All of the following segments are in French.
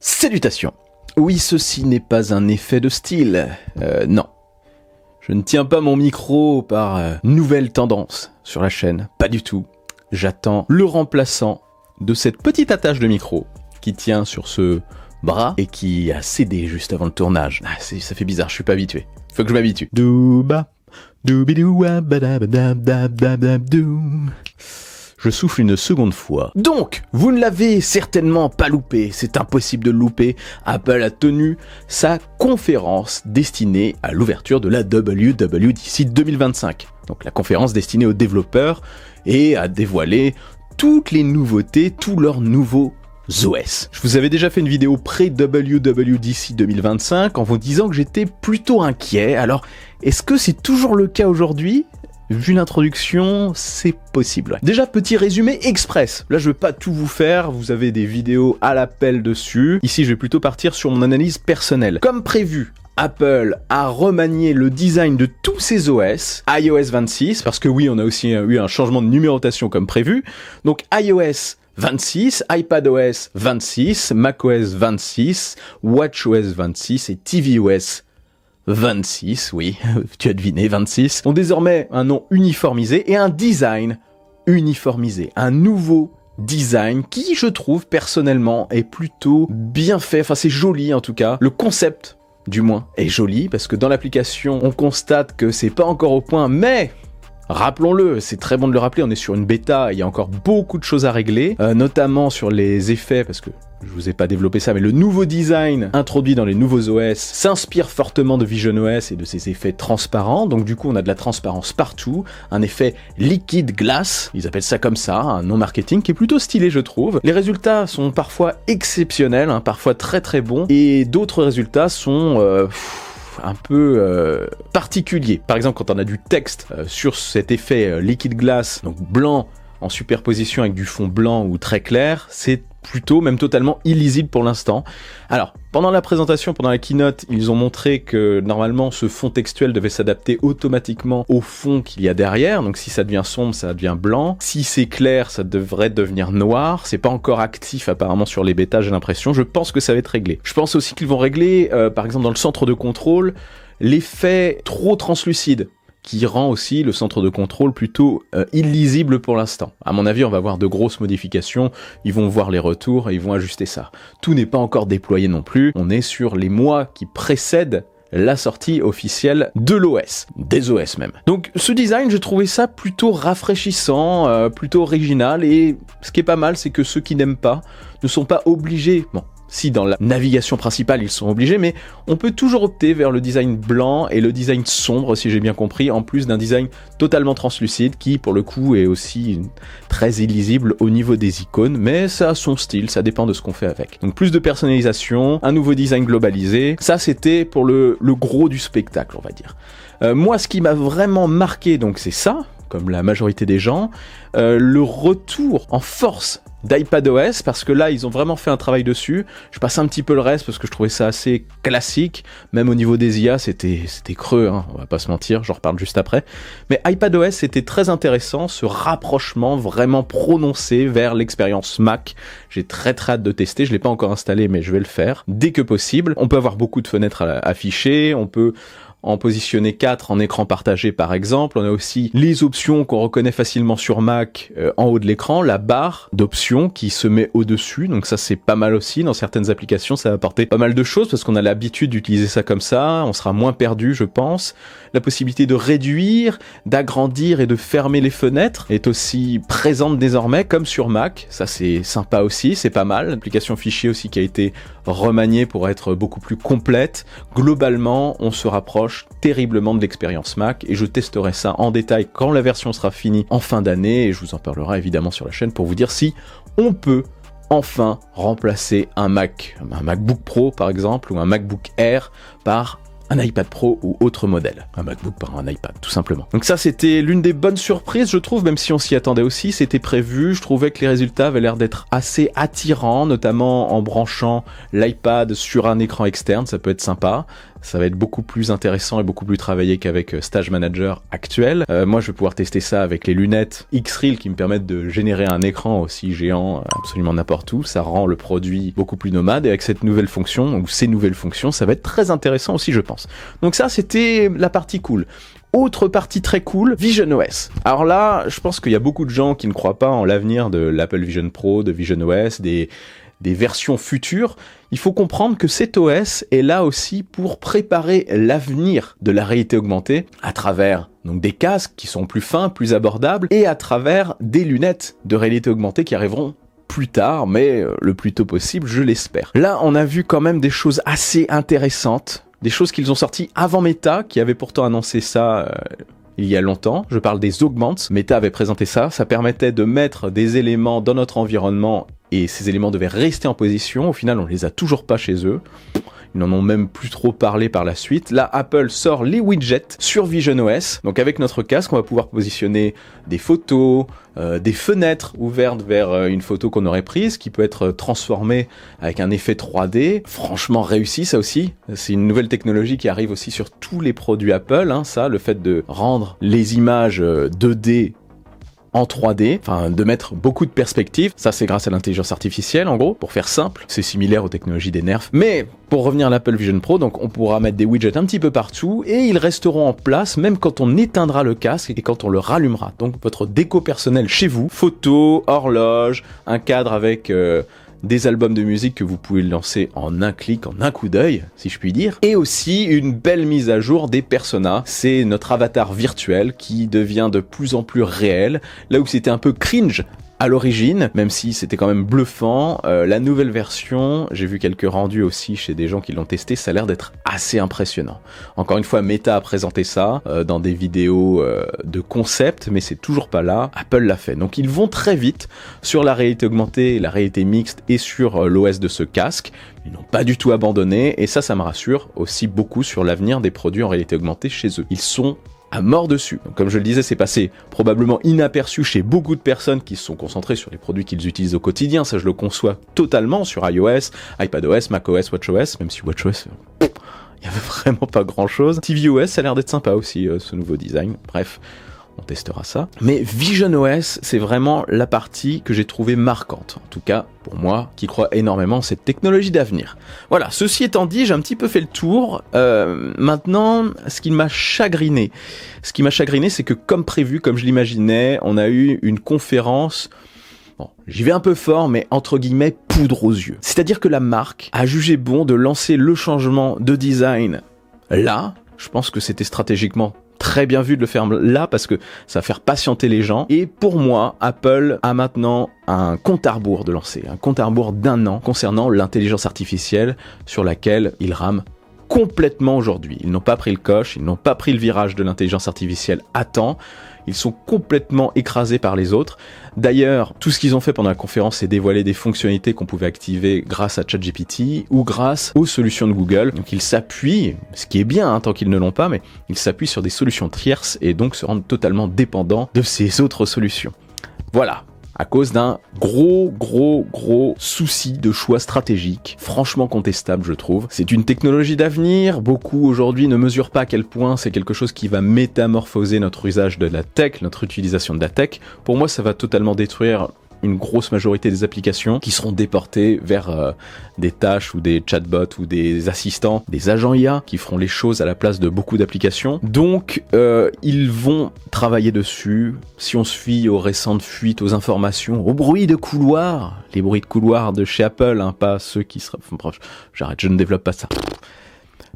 Salutations. Oui, ceci n'est pas un effet de style. Non. Je ne tiens pas mon micro par nouvelle tendance sur la chaîne. Pas du tout. J'attends le remplaçant de cette petite attache de micro qui tient sur ce bras et qui a cédé juste avant le tournage. Ça fait bizarre, je suis pas habitué. Faut que je m'habitue. Je souffle une seconde fois. Donc, vous ne l'avez certainement pas loupé, c'est impossible de le louper. Apple a tenu sa conférence destinée à l'ouverture de la WWDC 2025. Donc la conférence destinée aux développeurs et à dévoiler toutes les nouveautés, tous leurs nouveaux OS. Je vous avais déjà fait une vidéo pré-WWDC 2025 en vous disant que j'étais plutôt inquiet. Alors, est-ce que c'est toujours le cas aujourd'hui ? Vu l'introduction, c'est possible. Déjà, petit résumé express. Là, je vais pas tout vous faire, vous avez des vidéos à l'appel dessus. Ici, je vais plutôt partir sur mon analyse personnelle. Comme prévu, Apple a remanié le design de tous ses OS, iOS 26, parce que oui, on a aussi eu un changement de numérotation comme prévu. Donc iOS 26, iPadOS 26, macOS 26, watchOS 26 et tvOS 26, oui, tu as deviné, 26, ont désormais un nom uniformisé et un design uniformisé. Un nouveau design qui, je trouve, personnellement, est plutôt bien fait. Enfin, c'est joli en tout cas. Le concept, du moins, est joli parce que dans l'application, on constate que c'est pas encore au point, mais rappelons-le, c'est très bon de le rappeler, on est sur une bêta, il y a encore beaucoup de choses à régler, notamment sur les effets, parce que je vous ai pas développé ça, mais le nouveau design introduit dans les nouveaux OS s'inspire fortement de visionOS et de ses effets transparents, donc du coup on a de la transparence partout, un effet liquid glass, ils appellent ça comme ça, un nom marketing qui est plutôt stylé je trouve. Les résultats sont parfois exceptionnels, parfois très très bons, et d'autres résultats sont un peu particulier. Par exemple, quand on a du texte sur cet effet liquid glass, donc blanc en superposition avec du fond blanc ou très clair, c'est plutôt, même totalement illisible pour l'instant. Alors, pendant la présentation, pendant la keynote, ils ont montré que normalement ce fond textuel devait s'adapter automatiquement au fond qu'il y a derrière. Donc si ça devient sombre, ça devient blanc. Si c'est clair, ça devrait devenir noir. C'est pas encore actif apparemment sur les bêtas, j'ai l'impression. Je pense que ça va être réglé. Je pense aussi qu'ils vont régler, par exemple dans le centre de contrôle, l'effet trop translucide, qui rend aussi le centre de contrôle plutôt illisible pour l'instant. À mon avis, on va voir de grosses modifications, ils vont voir les retours et ils vont ajuster ça. Tout n'est pas encore déployé non plus, on est sur les mois qui précèdent la sortie officielle de l'OS, des OS même. Donc ce design, j'ai trouvé ça plutôt rafraîchissant, plutôt original, et ce qui est pas mal, c'est que ceux qui n'aiment pas ne sont pas obligés, bon, si dans la navigation principale ils sont obligés, mais on peut toujours opter vers le design blanc et le design sombre, si j'ai bien compris, en plus d'un design totalement translucide qui pour le coup est aussi très illisible au niveau des icônes, mais ça a son style, ça dépend de ce qu'on fait avec. Donc plus de personnalisation, un nouveau design globalisé, ça c'était pour le gros du spectacle, on va dire. Moi ce qui m'a vraiment marqué, donc c'est ça, comme la majorité des gens, le retour en force d'iPadOS, parce que là ils ont vraiment fait un travail dessus. Je passe un petit peu le reste parce que je trouvais ça assez classique, même au niveau des IA c'était creux, on va pas se mentir, j'en reparle juste après. Mais iPadOS c'était très intéressant, ce rapprochement vraiment prononcé vers l'expérience Mac. J'ai très hâte de tester, je l'ai pas encore installé mais je vais le faire dès que possible. On peut avoir beaucoup de fenêtres affichées, on peut en positionner 4 en écran partagé par exemple. On a aussi les options qu'on reconnaît facilement sur Mac en haut de l'écran, la barre d'options qui se met au-dessus, donc ça c'est pas mal aussi. Dans certaines applications ça va apporter pas mal de choses parce qu'on a l'habitude d'utiliser ça comme ça, on sera moins perdu je pense. La possibilité de réduire, d'agrandir et de fermer les fenêtres est aussi présente désormais comme sur Mac, ça c'est sympa aussi, c'est pas mal. L'application fichier aussi qui a été remaniée pour être beaucoup plus complète. Globalement on se rapproche terriblement de l'expérience Mac et je testerai ça en détail quand la version sera finie en fin d'année et je vous en parlerai évidemment sur la chaîne pour vous dire si on peut enfin remplacer un MacBook Pro par exemple ou un MacBook Air par un iPad Pro ou autre modèle. Un MacBook par un iPad, tout simplement. Donc ça, c'était l'une des bonnes surprises, je trouve, même si on s'y attendait aussi, c'était prévu. Je trouvais que les résultats avaient l'air d'être assez attirants, notamment en branchant l'iPad sur un écran externe, ça peut être sympa. Ça va être beaucoup plus intéressant et beaucoup plus travaillé qu'avec Stage Manager actuel. Moi, je vais pouvoir tester ça avec les lunettes X-Real qui me permettent de générer un écran aussi géant absolument n'importe où. Ça rend le produit beaucoup plus nomade et avec cette nouvelle fonction, ou ces nouvelles fonctions, ça va être très intéressant aussi, je pense. Donc ça, c'était la partie cool. Autre partie très cool, visionOS. Alors là, je pense qu'il y a beaucoup de gens qui ne croient pas en l'avenir de l'Apple Vision Pro, de visionOS, des versions futures. Il faut comprendre que cet OS est là aussi pour préparer l'avenir de la réalité augmentée à travers donc des casques qui sont plus fins, plus abordables et à travers des lunettes de réalité augmentée qui arriveront plus tard, mais le plus tôt possible, je l'espère. Là, on a vu quand même des choses assez intéressantes, des choses qu'ils ont sorties avant Meta, qui avait pourtant annoncé ça il y a longtemps. Je parle des augments. Meta avait présenté ça. Ça permettait de mettre des éléments dans notre environnement et ces éléments devaient rester en position. Au final, on les a toujours pas chez eux. Ils n'en ont même plus trop parlé par la suite. Là, Apple sort les widgets sur visionOS. Donc avec notre casque, on va pouvoir positionner des photos, des fenêtres ouvertes vers une photo qu'on aurait prise, qui peut être transformée avec un effet 3D. Franchement réussi, ça aussi. C'est une nouvelle technologie qui arrive aussi sur tous les produits Apple. Ça, le fait de rendre les images 2D en 3D, enfin de mettre beaucoup de perspectives. Ça, c'est grâce à l'intelligence artificielle, en gros, pour faire simple. C'est similaire aux technologies des nerfs. Mais pour revenir à l'Apple Vision Pro, donc on pourra mettre des widgets un petit peu partout et ils resteront en place même quand on éteindra le casque et quand on le rallumera. Donc votre déco personnelle chez vous, photos, horloge, un cadre avec des albums de musique que vous pouvez lancer en un clic, en un coup d'œil, si je puis dire. Et aussi une belle mise à jour des personas. C'est notre avatar virtuel qui devient de plus en plus réel. Là où c'était un peu cringe à l'origine, même si c'était quand même bluffant, la nouvelle version, j'ai vu quelques rendus aussi chez des gens qui l'ont testé, ça a l'air d'être assez impressionnant. Encore une fois, Meta a présenté ça dans des vidéos de concept, mais c'est toujours pas là. Apple l'a fait. Donc ils vont très vite sur la réalité augmentée, la réalité mixte et sur l'OS de ce casque. Ils n'ont pas du tout abandonné et ça me rassure aussi beaucoup sur l'avenir des produits en réalité augmentée chez eux. Ils sont à mort dessus. Donc, comme je le disais, c'est passé probablement inaperçu chez beaucoup de personnes qui se sont concentrées sur les produits qu'ils utilisent au quotidien. Ça, je le conçois totalement sur iOS, iPadOS, macOS, watchOS, même si watchOS, il y avait vraiment pas grand-chose. tvOS, ça a l'air d'être sympa aussi, ce nouveau design. Bref, on testera ça. Mais visionOS, c'est vraiment la partie que j'ai trouvée marquante. En tout cas, pour moi, qui crois énormément en cette technologie d'avenir. Voilà, ceci étant dit, j'ai un petit peu fait le tour. Maintenant, ce qui m'a chagriné, c'est que comme prévu, comme je l'imaginais, on a eu une conférence. Bon, j'y vais un peu fort, mais entre guillemets, poudre aux yeux. C'est-à-dire que la marque a jugé bon de lancer le changement de design là. Je pense que c'était stratégiquement très bien vu de le faire là parce que ça va faire patienter les gens. Et pour moi, Apple a maintenant un compte à rebours de lancer, un compte à rebours d'1 an concernant l'intelligence artificielle sur laquelle ils rament complètement aujourd'hui. Ils n'ont pas pris le coche, ils n'ont pas pris le virage de l'intelligence artificielle à temps. Ils sont complètement écrasés par les autres. D'ailleurs, tout ce qu'ils ont fait pendant la conférence, c'est dévoiler des fonctionnalités qu'on pouvait activer grâce à ChatGPT ou grâce aux solutions de Google. Donc ils s'appuient, ce qui est bien tant qu'ils ne l'ont pas, mais ils s'appuient sur des solutions tierces et donc se rendent totalement dépendants de ces autres solutions. Voilà. À cause d'un gros souci de choix stratégique, franchement contestable je trouve. C'est une technologie d'avenir, beaucoup aujourd'hui ne mesurent pas à quel point c'est quelque chose qui va métamorphoser notre usage de la tech, notre utilisation de la tech. Pour moi ça va totalement détruire une grosse majorité des applications qui seront déportées vers des tâches ou des chatbots ou des assistants, des agents IA qui feront les choses à la place de beaucoup d'applications. Donc ils vont travailler dessus. Si on se fie aux récentes fuites, aux informations, aux bruits de couloir, les bruits de couloir de chez Apple, pas ceux qui seraient... Bref, j'arrête, je ne développe pas ça.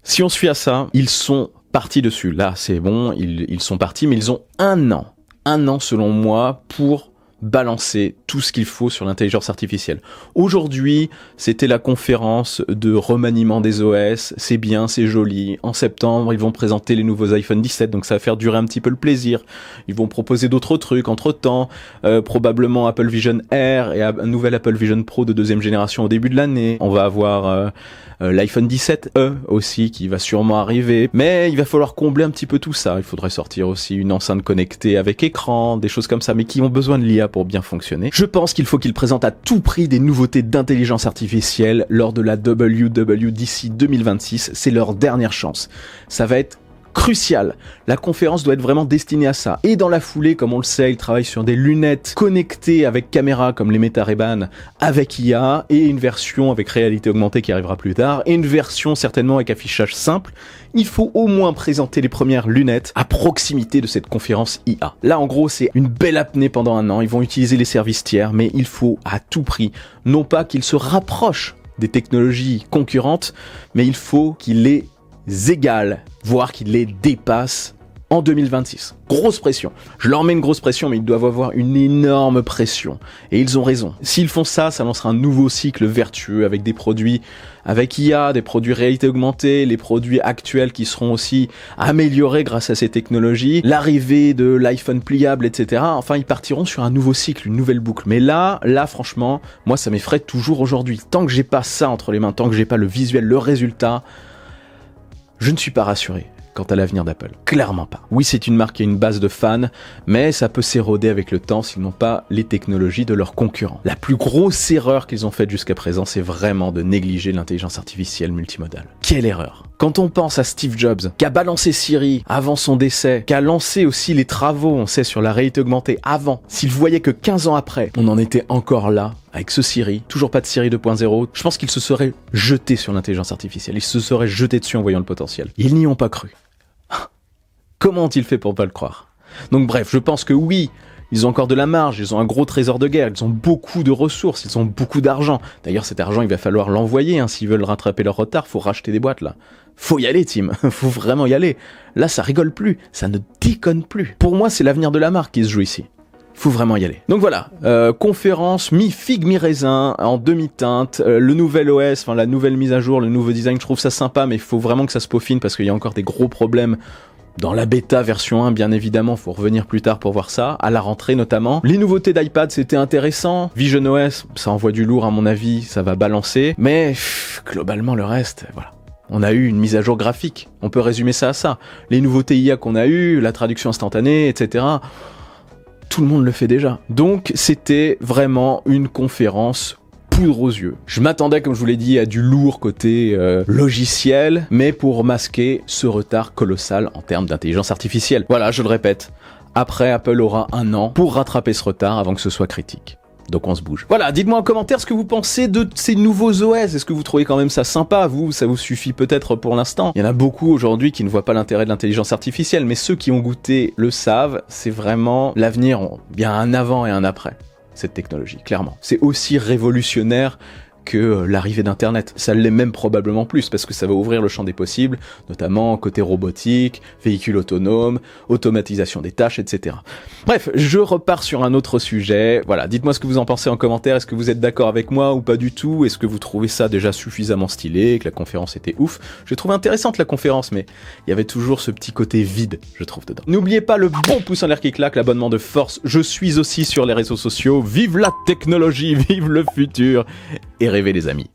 Si on se fie à ça, ils sont partis dessus. Là, c'est bon, ils sont partis, mais ils ont 1 an. 1 an selon moi pour balancer tout ce qu'il faut sur l'intelligence artificielle. Aujourd'hui, c'était la conférence de remaniement des OS, c'est bien, c'est joli. En septembre, ils vont présenter les nouveaux iPhone 17, donc ça va faire durer un petit peu le plaisir. Ils vont proposer d'autres trucs entre-temps, probablement Apple Vision Air et un nouvel Apple Vision Pro de 2e génération au début de l'année. On va avoir l'iPhone 17e aussi qui va sûrement arriver, mais il va falloir combler un petit peu tout ça. Il faudrait sortir aussi une enceinte connectée avec écran, des choses comme ça, mais qui ont besoin de l'IA l'IA pour bien fonctionner. Je pense qu'il faut qu'ils présentent à tout prix des nouveautés d'intelligence artificielle lors de la WWDC 2026. C'est leur dernière chance. Ça va être crucial. La conférence doit être vraiment destinée à ça. Et dans la foulée, comme on le sait, ils travaillent sur des lunettes connectées avec caméra comme les Meta Ray-Ban avec IA et une version avec réalité augmentée qui arrivera plus tard et une version certainement avec affichage simple. Il faut au moins présenter les premières lunettes à proximité de cette conférence IA. Là, en gros, c'est une belle apnée pendant un an. Ils vont utiliser les services tiers, mais il faut à tout prix, non pas qu'ils se rapprochent des technologies concurrentes, mais il faut qu'ils les égalent, voire qu'ils les dépassent en 2026. Grosse pression. Je leur mets une grosse pression, mais ils doivent avoir une énorme pression. Et ils ont raison. S'ils font ça, ça lancera un nouveau cycle vertueux avec des produits avec IA, des produits réalité augmentée, les produits actuels qui seront aussi améliorés grâce à ces technologies, l'arrivée de l'iPhone pliable, etc. Enfin, ils partiront sur un nouveau cycle, une nouvelle boucle. Mais là, franchement, moi, ça m'effraie toujours aujourd'hui. Tant que j'ai pas ça entre les mains, tant que j'ai pas le visuel, le résultat, je ne suis pas rassuré quant à l'avenir d'Apple. Clairement pas. Oui, c'est une marque qui a une base de fans, mais ça peut s'éroder avec le temps s'ils n'ont pas les technologies de leurs concurrents. La plus grosse erreur qu'ils ont faite jusqu'à présent, c'est vraiment de négliger l'intelligence artificielle multimodale. Quelle erreur! Quand on pense à Steve Jobs, qui a balancé Siri avant son décès, qui a lancé aussi les travaux, on sait, sur la réalité augmentée avant, s'il voyait que 15 ans après, on en était encore là, avec ce Siri, toujours pas de Siri 2.0, je pense qu'il se serait jeté sur l'intelligence artificielle, il se serait jeté dessus en voyant le potentiel. Ils n'y ont pas cru. Comment ont-ils fait pour pas le croire? Donc bref, je pense que oui, ils ont encore de la marge, ils ont un gros trésor de guerre, ils ont beaucoup de ressources, ils ont beaucoup d'argent. D'ailleurs, cet argent, il va falloir l'envoyer, hein, s'ils veulent rattraper leur retard, faut racheter des boîtes là. Faut y aller, Tim, faut vraiment y aller. Là, ça rigole plus, ça ne déconne plus. Pour moi, c'est l'avenir de la marque qui se joue ici. Faut vraiment y aller. Donc voilà, conférence mi-figue mi-raisin, en demi-teinte, le nouvel OS, enfin la nouvelle mise à jour, le nouveau design, je trouve ça sympa, mais il faut vraiment que ça se peaufine parce qu'il y a encore des gros problèmes dans la bêta version 1, bien évidemment, faut revenir plus tard pour voir ça, à la rentrée notamment. Les nouveautés d'iPad, c'était intéressant. visionOS, ça envoie du lourd à mon avis, ça va balancer, mais globalement le reste, voilà. On a eu une mise à jour graphique, on peut résumer ça à ça. Les nouveautés IA qu'on a eues, la traduction instantanée, etc., tout le monde le fait déjà. Donc c'était vraiment une conférence poudre aux yeux. Je m'attendais, comme je vous l'ai dit, à du lourd côté logiciel, mais pour masquer ce retard colossal en termes d'intelligence artificielle. Voilà, je le répète, après Apple aura un an pour rattraper ce retard avant que ce soit critique. Donc on se bouge. Voilà, dites-moi en commentaire ce que vous pensez de ces nouveaux OS. Est-ce que vous trouvez quand même ça sympa? Vous, ça vous suffit peut-être pour l'instant. Il y en a beaucoup aujourd'hui qui ne voient pas l'intérêt de l'intelligence artificielle, mais ceux qui ont goûté le savent, c'est vraiment l'avenir, bien un avant et un après cette technologie, clairement. C'est aussi révolutionnaire que l'arrivée d'Internet. Ça l'est même probablement plus, parce que ça va ouvrir le champ des possibles, notamment côté robotique, véhicules autonomes, automatisation des tâches, etc. Bref, je repars sur un autre sujet. Voilà, dites-moi ce que vous en pensez en commentaire. Est-ce que vous êtes d'accord avec moi ou pas du tout? Est-ce que vous trouvez ça déjà suffisamment stylé, que la conférence était ouf? J'ai trouvé intéressante la conférence, mais il y avait toujours ce petit côté vide, je trouve, dedans. N'oubliez pas le bon pouce en l'air qui claque, l'abonnement de force. Je suis aussi sur les réseaux sociaux. Vive la technologie, vive le futur, et rêvez les amis.